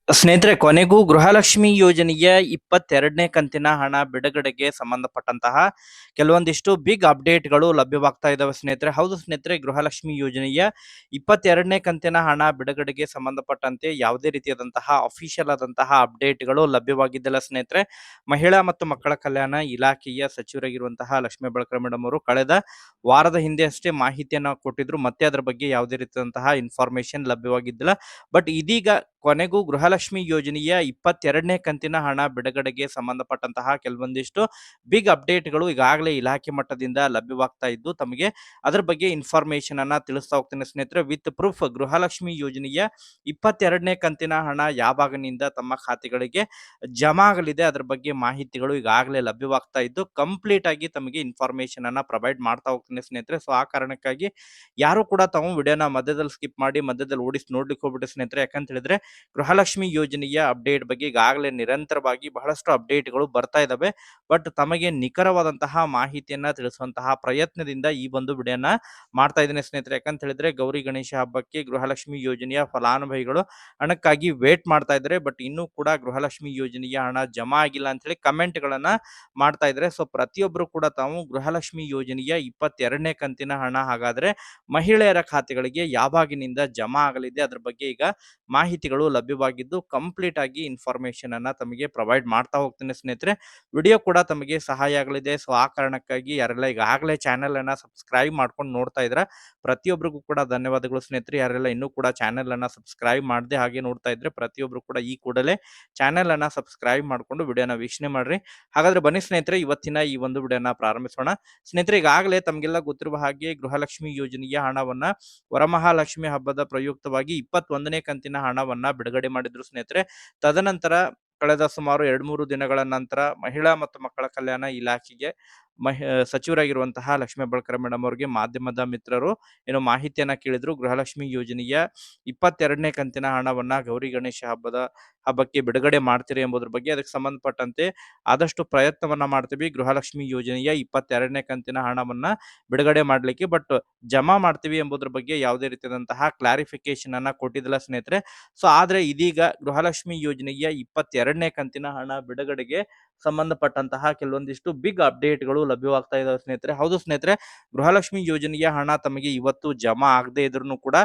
ಸ್ನೇಹಿತರೆ, ಕೊನೆಗೂ ಗೃಹಲಕ್ಷ್ಮಿ ಯೋಜನೆಯ 22ನೇ ಕಂತಿನ ಹಣ ಬಿಡುಗಡೆಗೆ ಸಂಬಂಧಪಟ್ಟಂತಹ ಕೆಲವೊಂದಿಷ್ಟು ಬಿಗ್ ಅಪ್ಡೇಟ್ಗಳು ಲಭ್ಯವಾಗ್ತಾ ಇದಾವೆ ಸ್ನೇಹಿತರೆ. ಹೌದು ಸ್ನೇಹಿತರೆ, ಗೃಹಲಕ್ಷ್ಮಿ ಯೋಜನೆಯ 22ನೇ ಕಂತಿನ ಹಣ ಬಿಡುಗಡೆಗೆ ಸಂಬಂಧಪಟ್ಟಂತೆ ಯಾವುದೇ ರೀತಿಯಾದಂತಹ ಅಫಿಷಿಯಲ್ ಆದಂತಹ ಅಪ್ಡೇಟ್ಗಳು ಲಭ್ಯವಾಗಿದ್ದಿಲ್ಲ ಸ್ನೇಹಿತರೆ. ಮಹಿಳಾ ಮತ್ತು ಮಕ್ಕಳ ಕಲ್ಯಾಣ ಇಲಾಖೆಯ ಸಚಿವರಾಗಿರುವಂತಹ ಲಕ್ಷ್ಮೀ ಹೆಬ್ಬಾಳ್ಕರ್ ಮೇಡಮ್ ಅವರು ಕಳೆದ ವಾರದ ಹಿಂದೆ ಅಷ್ಟೇ ಮಾಹಿತಿಯನ್ನ ಕೊಟ್ಟಿದ್ರು. ಮತ್ತೆ ಅದರ ಬಗ್ಗೆ ಯಾವುದೇ ರೀತಿಯಾದಂತಹ ಇನ್ಫಾರ್ಮೇಶನ್ ಲಭ್ಯವಾಗಿದ್ದಿಲ್ಲ. ಬಟ್ ಇದೀಗ ಕೊನೆಗೂ ಗೃಹಲಕ್ಷ್ಮಿ ಯೋಜನೆಯ 22ನೇ ಕಂತಿನ ಹಣ ಬಿಡುಗಡೆಗೆ ಸಂಬಂಧಪಟ್ಟಂತಹ ಕೆಲವೊಂದಿಷ್ಟು ಬಿಗ್ ಅಪ್ಡೇಟ್ಗಳು ಈಗಾಗಲೇ ಇಲಾಖೆ ಮಟ್ಟದಿಂದ ಲಭ್ಯವಾಗ್ತಾ ಇದ್ದು, ತಮಗೆ ಅದರ ಬಗ್ಗೆ ಇನ್ಫಾರ್ಮೇಶನ್ ಅನ್ನ ತಿಳಿಸ್ತಾ ಹೋಗ್ತೇನೆ ಸ್ನೇಹಿತರೆ. ವಿತ್ ಪ್ರೂಫ್ ಗೃಹಲಕ್ಷ್ಮಿ ಯೋಜನೆಯ 22ನೇ ಕಂತಿನ ಹಣ ಯಾವಾಗಿನಿಂದ ತಮ್ಮ ಖಾತೆಗಳಿಗೆ ಜಮಾ ಆಗಲಿದೆ, ಅದರ ಬಗ್ಗೆ ಮಾಹಿತಿಗಳು ಈಗಾಗಲೇ ಲಭ್ಯವಾಗ್ತಾ ಇದ್ದು, ಕಂಪ್ಲೀಟ್ ಆಗಿ ತಮಗೆ ಇನ್ಫಾರ್ಮೇಶನ್ ಅನ್ನ ಪ್ರೊವೈಡ್ ಮಾಡ್ತಾ ಹೋಗ್ತೇನೆ ಸ್ನೇಹಿತರೆ. ಸೊ ಆ ಕಾರಣಕ್ಕಾಗಿ ಯಾರು ಕೂಡ ತಾವು ವಿಡಿಯೋನ ಮಧ್ಯದಲ್ಲಿ ಸ್ಕಿಪ್ ಮಾಡಿ ಮಧ್ಯದಲ್ಲಿ ಓಡಿಸಿ ನೋಡ್ಲಿಕ್ಕೆ ಹೋಗ್ಬಿಟ್ಟು ಸ್ನೇಹಿತರೆ. ಯಾಕಂತ ಹೇಳಿದ್ರೆ ಗೃಹಲಕ್ಷ್ಮಿ ಯೋಜನೆಯ ಅಪ್ಡೇಟ್ ಬಗ್ಗೆ ಈಗಾಗಲೇ ನಿರಂತರವಾಗಿ ಬಹಳಷ್ಟು ಅಪ್ಡೇಟ್ಗಳು ಬರ್ತಾ ಇದಾವೆ. ಬಟ್ ತಮಗೆ ನಿಖರವಾದಂತಹ ಮಾಹಿತಿಯನ್ನ ತಿಳಿಸುವಂತಹ ಪ್ರಯತ್ನದಿಂದ ಈ ಒಂದು ವಿಡಿಯೋನ ಮಾಡ್ತಾ ಇದ್ದೇನೆ ಸ್ನೇಹಿತರೆ. ಯಾಕಂತ ಹೇಳಿದ್ರೆ ಗೌರಿ ಗಣೇಶ ಹಬ್ಬಕ್ಕೆ ಗೃಹಲಕ್ಷ್ಮಿ ಯೋಜನೆಯ ಫಲಾನುಭವಿಗಳು ಹಣಕ್ಕಾಗಿ ವೇಟ್ ಮಾಡ್ತಾ ಇದ್ದಾರೆ. ಬಟ್ ಇನ್ನೂ ಕೂಡ ಗೃಹಲಕ್ಷ್ಮಿ ಯೋಜನೆಯ ಹಣ ಜಮಾ ಆಗಿಲ್ಲ ಅಂತ ಹೇಳಿ ಕಮೆಂಟ್ ಗಳನ್ನ ಮಾಡ್ತಾ ಇದ್ದಾರೆ. ಸೊ ಪ್ರತಿಯೊಬ್ಬರು ಕೂಡ ತಾವು ಗೃಹಲಕ್ಷ್ಮಿ ಯೋಜನೆಯ 22ನೇ ಕಂತಿನ ಹಣ ಹಾಗಾದ್ರೆ ಮಹಿಳೆಯರ ಖಾತೆಗಳಿಗೆ ಯಾವಾಗಿನಿಂದ ಜಮಾ ಆಗಲಿದೆ, ಅದ್ರ ಬಗ್ಗೆ ಈಗ ಮಾಹಿತಿಗಳು ಲಭ್ಯವಾಗಿದ್ದು ಕಂಪ್ಲೀಟ್ ಆಗಿ ಇನ್ಫಾರ್ಮೇಶನ್ ಅನ್ನ ತಮಗೆ ಪ್ರೊವೈಡ್ ಮಾಡ್ತಾ ಹೋಗ್ತೇನೆ ಸ್ನೇಹಿತರೆ. ವಿಡಿಯೋ ಕೂಡ ತಮಗೆ ಸಹಾಯ ಆಗಲಿದೆ. ಸೊ ಆ ಕಾರಣಕ್ಕಾಗಿ ಯಾರೆಲ್ಲ ಈಗಾಗಲೇ ಚಾನೆಲ್ ಅನ್ನ ಸಬ್ಸ್ಕ್ರೈಬ್ ಮಾಡ್ಕೊಂಡು ನೋಡ್ತಾ ಇದ್ರ ಪ್ರತಿಯೊಬ್ಬರಿಗೂ ಕೂಡ ಧನ್ಯವಾದಗಳು ಸ್ನೇಹಿತರೆ. ಯಾರೆಲ್ಲ ಇನ್ನೂ ಕೂಡ ಚಾನೆಲ್ ಅನ್ನ ಸಬ್ಸ್ಕ್ರೈಬ್ ಮಾಡದೆ ಹಾಗೆ ನೋಡ್ತಾ ಇದ್ರೆ ಪ್ರತಿಯೊಬ್ಬರು ಕೂಡ ಈ ಕೂಡಲೇ ಚಾನೆಲ್ ಅನ್ನ ಸಬ್ಸ್ಕ್ರೈಬ್ ಮಾಡ್ಕೊಂಡು ವಿಡಿಯೋನ ವೀಕ್ಷಣೆ ಮಾಡ್ರಿ. ಹಾಗಾದ್ರೆ ಬನ್ನಿ ಸ್ನೇಹಿತರೆ, ಇವತ್ತಿನ ಈ ಒಂದು ವಿಡಿಯೋನ ಪ್ರಾರಂಭಿಸೋಣ. ಸ್ನೇಹಿತರೆ, ಈಗಾಗಲೇ ತಮಗೆಲ್ಲ ಗೊತ್ತಿರುವ ಹಾಗೆ ಗೃಹಲಕ್ಷ್ಮಿ ಯೋಜನೆಯ ಹಣವನ್ನ ವರಮಹಾಲಕ್ಷ್ಮಿ ಹಬ್ಬದ ಪ್ರಯುಕ್ತವಾಗಿ 21ನೇ ಕಂತಿನ ಹಣವನ್ನ ಬಿಡುಗಡೆ ಮಾಡಿದ್ರು ಸ್ನೇಹಿತರೆ. ತದನಂತರ ಕಳೆದ ಸುಮಾರು 2-3 ದಿನಗಳ ನಂತರ ಮಹಿಳಾ ಮತ್ತು ಮಕ್ಕಳ ಕಲ್ಯಾಣ ಇಲಾಖೆಗೆ ಸಚಿವರಾಗಿರುವಂತಹ ಲಕ್ಷ್ಮೀ ಹೆಬ್ಬಾಳ್ಕರ್ ಮೇಡಮ್ ಅವರಿಗೆ ಮಾಧ್ಯಮದ ಮಿತ್ರರು ಏನೋ ಮಾಹಿತಿಯನ್ನ ಕೇಳಿದ್ರು. ಗೃಹಲಕ್ಷ್ಮಿ ಯೋಜನೆಯ 22ನೇ ಕಂತಿನ ಹಣವನ್ನ ಗೌರಿ ಗಣೇಶ ಹಬ್ಬಕ್ಕೆ ಬಿಡುಗಡೆ ಮಾಡ್ತೀರಿ ಎಂಬುದ್ರ ಬಗ್ಗೆ, ಅದಕ್ಕೆ ಸಂಬಂಧಪಟ್ಟಂತೆ ಆದಷ್ಟು ಪ್ರಯತ್ನವನ್ನ ಮಾಡ್ತೀವಿ ಗೃಹಲಕ್ಷ್ಮಿ ಯೋಜನೆಯ 22ನೇ ಕಂತಿನ ಹಣವನ್ನ ಬಿಡುಗಡೆ ಮಾಡ್ಲಿಕ್ಕೆ. ಬಟ್ ಜಮಾ ಮಾಡ್ತೀವಿ ಎಂಬುದ್ರ ಬಗ್ಗೆ ಯಾವುದೇ ರೀತಿಯಾದಂತಹ ಕ್ಲಾರಿಫಿಕೇಶನ್ ಅನ್ನ ಕೊಟ್ಟಿದ್ದಿಲ್ಲ ಸ್ನೇಹಿತರೆ. ಸೊ ಆದ್ರೆ ಇದೀಗ ಗೃಹಲಕ್ಷ್ಮಿ ಯೋಜನೆಯ 22ನೇ ಕಂತಿನ ಹಣ ಬಿಡುಗಡೆಗೆ ಸಂಬಂಧಪಟ್ಟಂತಹ ಕೆಲವೊಂದಿಷ್ಟು ಬಿಗ್ ಅಪ್ಡೇಟ್ಗಳು ಲಭ್ಯವಾಗ್ತಾ ಇದಾವೆ ಸ್ನೇಹಿತರೆ. ಹೌದು ಸ್ನೇಹಿತರೆ, ಗೃಹಲಕ್ಷ್ಮಿ ಯೋಜನೆಯ ಹಣ ತಮಗೆ ಇವತ್ತು ಜಮಾ ಆಗದೆ ಇದ್ರೂ ಕೂಡ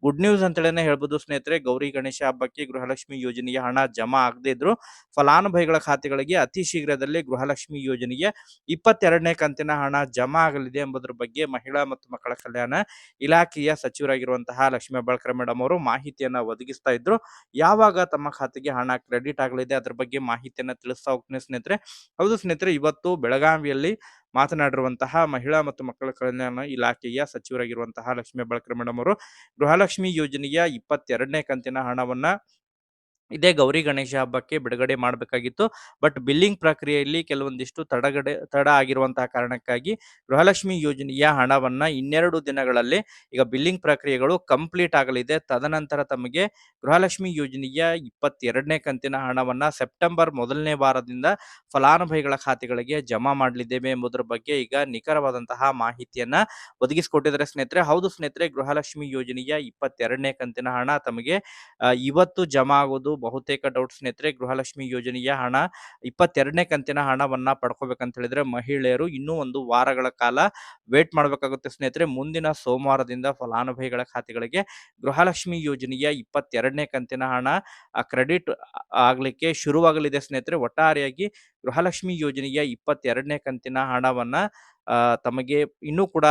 ಗುಡ್ ನ್ಯೂಸ್ ಅಂತೇಳಿನೇ ಹೇಳ್ಬೋದು ಸ್ನೇಹಿತರೆ. ಗೌರಿ ಗಣೇಶ ಹಬ್ಬಕ್ಕೆ ಗೃಹಲಕ್ಷ್ಮಿ ಯೋಜನೆಯ ಹಣ ಜಮಾ ಆಗದೆ ಇದ್ರು ಫಲಾನುಭವಿಗಳ ಖಾತೆಗಳಿಗೆ ಅತಿ ಶೀಘ್ರದಲ್ಲೇ ಗೃಹಲಕ್ಷ್ಮಿ ಯೋಜನೆಯ 22ನೇ ಕಂತಿನ ಹಣ ಜಮಾ ಆಗಲಿದೆ ಎಂಬುದರ ಬಗ್ಗೆ ಮಹಿಳಾ ಮತ್ತು ಮಕ್ಕಳ ಕಲ್ಯಾಣ ಇಲಾಖೆಯ ಸಚಿವರಾಗಿರುವಂತಹ ಲಕ್ಷ್ಮೀ ಹೆಬ್ಬಾಳ್ಕರ್ ಮೇಡಮ್ ಅವರು ಮಾಹಿತಿಯನ್ನ ಒದಗಿಸ್ತಾ ಇದ್ರು. ಯಾವಾಗ ತಮ್ಮ ಖಾತೆಗೆ ಹಣ ಕ್ರೆಡಿಟ್ ಆಗಲಿದೆ ಅದ್ರ ಬಗ್ಗೆ ಮಾಹಿತಿಯನ್ನ ತಿಳಿಸ್ತಾ ಹೋಗ್ತೀನಿ ಸ್ನೇಹಿತರೆ. ಹೌದು ಸ್ನೇಹಿತರೆ, ಇವತ್ತು ಬೆಳಗಾವಿಯಲ್ಲಿ ಮಾತನಾಡಿರುವಂತಹ ಮಹಿಳಾ ಮತ್ತು ಮಕ್ಕಳ ಕಲ್ಯಾಣ ಇಲಾಖೆಯ ಸಚಿವರಾಗಿರುವಂತಹ ಲಕ್ಷ್ಮೀ ಹೆಬ್ಬಾಳ್ಕರ್ ಮೇಡಮ್ ಅವರು ಗೃಹಲಕ್ಷ್ಮಿ ಯೋಜನೆಯ 22ನೇ ಕಂತಿನ ಹಣವನ್ನ ಇದೇ ಗೌರಿ ಗಣೇಶ ಹಬ್ಬಕ್ಕೆ ಬಿಡುಗಡೆ ಮಾಡಬೇಕಾಗಿತ್ತು. ಬಟ್ ಬಿಲ್ಲಿಂಗ್ ಪ್ರಕ್ರಿಯೆಯಲ್ಲಿ ಕೆಲವೊಂದಿಷ್ಟು ತಡ ಆಗಿರುವಂತಹ ಕಾರಣಕ್ಕಾಗಿ ಗೃಹಲಕ್ಷ್ಮಿ ಯೋಜನೆಯ ಹಣವನ್ನ 2 ದಿನಗಳಲ್ಲಿ ಈಗ ಬಿಲ್ಲಿಂಗ್ ಪ್ರಕ್ರಿಯೆಗಳು ಕಂಪ್ಲೀಟ್ ಆಗಲಿದೆ. ತದನಂತರ ತಮಗೆ ಗೃಹಲಕ್ಷ್ಮಿ ಯೋಜನೆಯ 22ನೇ ಕಂತಿನ ಹಣವನ್ನ ಸೆಪ್ಟೆಂಬರ್ ಮೊದಲನೇ ವಾರದಿಂದ ಫಲಾನುಭವಿಗಳ ಖಾತೆಗಳಿಗೆ ಜಮಾ ಮಾಡಲಿದ್ದೇವೆ ಎಂಬುದರ ಬಗ್ಗೆ ಈಗ ನಿಖರವಾದಂತಹ ಮಾಹಿತಿಯನ್ನ ಒದಗಿಸಿಕೊಟ್ಟಿದ್ದಾರೆ ಸ್ನೇಹಿತರೆ. ಹೌದು ಸ್ನೇಹಿತರೆ, ಗೃಹಲಕ್ಷ್ಮಿ ಯೋಜನೆಯ 22ನೇ ಕಂತಿನ ಹಣ ತಮಗೆ ಇವತ್ತು ಜಮಾ ಆಗೋದು ಬಹುತೇಕ ಡೌಟ್ ಸ್ನೇಹಿತರೆ. ಗೃಹಲಕ್ಷ್ಮಿ ಯೋಜನೆಯ ಹಣ 22ನೇ ಕಂತಿನ ಹಣವನ್ನ ಪಡ್ಕೋಬೇಕಂತ ಹೇಳಿದ್ರೆ ಮಹಿಳೆಯರು ಇನ್ನೂ 1 ವಾರಗಳ ಕಾಲ ವೇಟ್ ಮಾಡಬೇಕಾಗುತ್ತೆ ಸ್ನೇಹಿತರೆ. ಮುಂದಿನ ಸೋಮವಾರದಿಂದ ಫಲಾನುಭವಿಗಳ ಖಾತೆಗಳಿಗೆ ಗೃಹಲಕ್ಷ್ಮಿ ಯೋಜನೆಯ 22ನೇ ಕಂತಿನ ಹಣ ಕ್ರೆಡಿಟ್ ಆಗ್ಲಿಕ್ಕೆ ಶುರುವಾಗಲಿದೆ ಸ್ನೇಹಿತರೆ. ಒಟ್ಟಾರೆಯಾಗಿ ಗೃಹಲಕ್ಷ್ಮಿ ಯೋಜನೆಯ 22ನೇ ಕಂತಿನ ಹಣವನ್ನ ತಮಗೆ ಇನ್ನೂ ಕೂಡ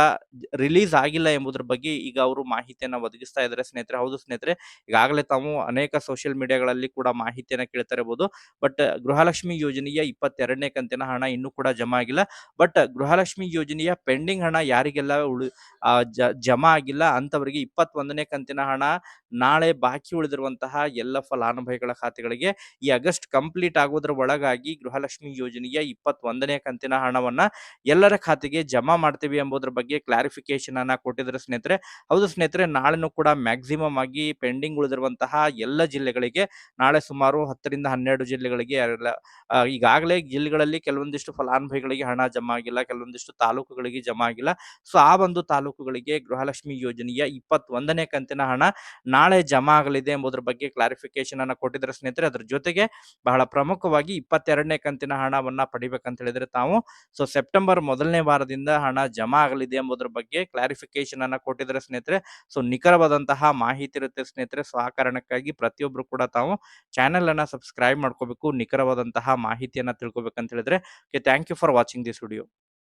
ರಿಲೀಸ್ ಆಗಿಲ್ಲ ಎಂಬುದರ ಬಗ್ಗೆ ಈಗ ಅವರು ಮಾಹಿತಿಯನ್ನ ಒದಗಿಸ್ತಾ ಇದ್ದಾರೆ ಸ್ನೇಹಿತರೆ. ಹೌದು ಸ್ನೇಹಿತರೆ, ಈಗಾಗಲೇ ತಾವು ಅನೇಕ ಸೋಷಿಯಲ್ ಮೀಡಿಯಾಗಳಲ್ಲಿ ಕೂಡ ಮಾಹಿತಿಯನ್ನ ಕೇಳ್ತಾ ಇರಬಹುದು. ಬಟ್ ಗೃಹಲಕ್ಷ್ಮಿ ಯೋಜನೆಯ 22ನೇ ಕಂತಿನ ಹಣ ಇನ್ನೂ ಕೂಡ ಜಮಾ ಆಗಿಲ್ಲ. ಬಟ್ ಗೃಹಲಕ್ಷ್ಮಿ ಯೋಜನೆಯ ಪೆಂಡಿಂಗ್ ಹಣ ಯಾರಿಗೆಲ್ಲ ಜಮಾ ಆಗಿಲ್ಲ ಅಂತವರಿಗೆ 21ನೇ ಕಂತಿನ ಹಣ ನಾಳೆ ಬಾಕಿ ಉಳಿದಿರುವಂತಹ ಎಲ್ಲ ಫಲಾನುಭವಿಗಳ ಖಾತೆಗಳಿಗೆ ಈ ಆಗಸ್ಟ್ ಕಂಪ್ಲೀಟ್ ಆಗೋದ್ರ ಒಳಗಾಗಿ ಗೃಹಲಕ್ಷ್ಮಿ ಯೋಜನೆಯ 21ನೇ ಕಂತಿನ ಹಣವನ್ನ ಎಲ್ಲರ ಖಾತೆಗೆ ಜಮಾ ಮಾಡ್ತೀವಿ ಎಂಬುದರ ಬಗ್ಗೆ ಕ್ಲಾರಿಫಿಕೇಶನ್ ಅನ್ನ ಕೊಟ್ಟಿದ್ದಾರೆ ಸ್ನೇಹಿತರೆ. ಹೌದು ಸ್ನೇಹಿತರೆ, ನಾಳೆನೂ ಕೂಡ ಮ್ಯಾಕ್ಸಿಮಮ್ ಆಗಿ ಪೆಂಡಿಂಗ್ ಉಳಿದಿರುವಂತಹ ಎಲ್ಲ ಜಿಲ್ಲೆಗಳಿಗೆ ನಾಳೆ ಸುಮಾರು 10ರಿಂದ 12 ಜಿಲ್ಲೆಗಳಿಗೆ ಈಗಾಗಲೇ ಜಿಲ್ಲೆಗಳಲ್ಲಿ ಕೆಲವೊಂದಿಷ್ಟು ಫಲಾನುಭವಿಗಳಿಗೆ ಹಣ ಜಮಾ ಆಗಿಲ್ಲ, ಕೆಲವೊಂದಿಷ್ಟು ತಾಲೂಕುಗಳಿಗೆ ಜಮಾ ಆಗಿಲ್ಲ. ಸೊ ಆ ಒಂದು ತಾಲೂಕುಗಳಿಗೆ ಗೃಹಲಕ್ಷ್ಮಿ ಯೋಜನೆಯ 21ನೇ ಕಂತಿನ ಹಣ ನಾಳೆ ಜಮಾ ಆಗಲಿದೆ ಎಂಬುದರ ಬಗ್ಗೆ ಕ್ಲಾರಿಫಿಕೇಶನ್ ಅನ್ನ ಕೊಟ್ಟಿದ್ದಾರೆ ಸ್ನೇಹಿತರೆ. ಅದ್ರ ಜೊತೆಗೆ ಬಹಳ ಪ್ರಮುಖವಾಗಿ 22ನೇ ಕಂತಿನ ಹಣವನ್ನ ಪಡಿಬೇಕಂತ ಹೇಳಿದ್ರೆ ತಾವು ಸೆಪ್ಟೆಂಬರ್ ಮೊದಲನೇ ವಾರದಿಂದ ಹಣ ಜಮಾ ಆಗಲಿದೆ ಎಂಬುದರ ಬಗ್ಗೆ ಕ್ಲಾರಿಫಿಕೇಶನ್ ಅನ್ನ ಕೊಟ್ಟಿದ್ದಾರೆ ಸ್ನೇಹಿತರೆ. ನಿಖರವಾದಂತಹ ಮಾಹಿತಿ ಇರುತ್ತೆ ಸ್ನೇಹಿತರೆ. ಆ ಕಾರಣಕ್ಕಾಗಿ ಪ್ರತಿಯೊಬ್ರು ಕೂಡ ತಾವು ಚಾನೆಲ್ ಅನ್ನ ಸಬ್ಸ್ಕ್ರೈಬ್ ಮಾಡ್ಕೋಬೇಕು, ನಿಖರವಾದಂತಹ ಮಾಹಿತಿಯನ್ನ ತಿಳ್ಕೊಬೇಕಂತ ಹೇಳಿದ್ರೆ. Thank you for watching this video.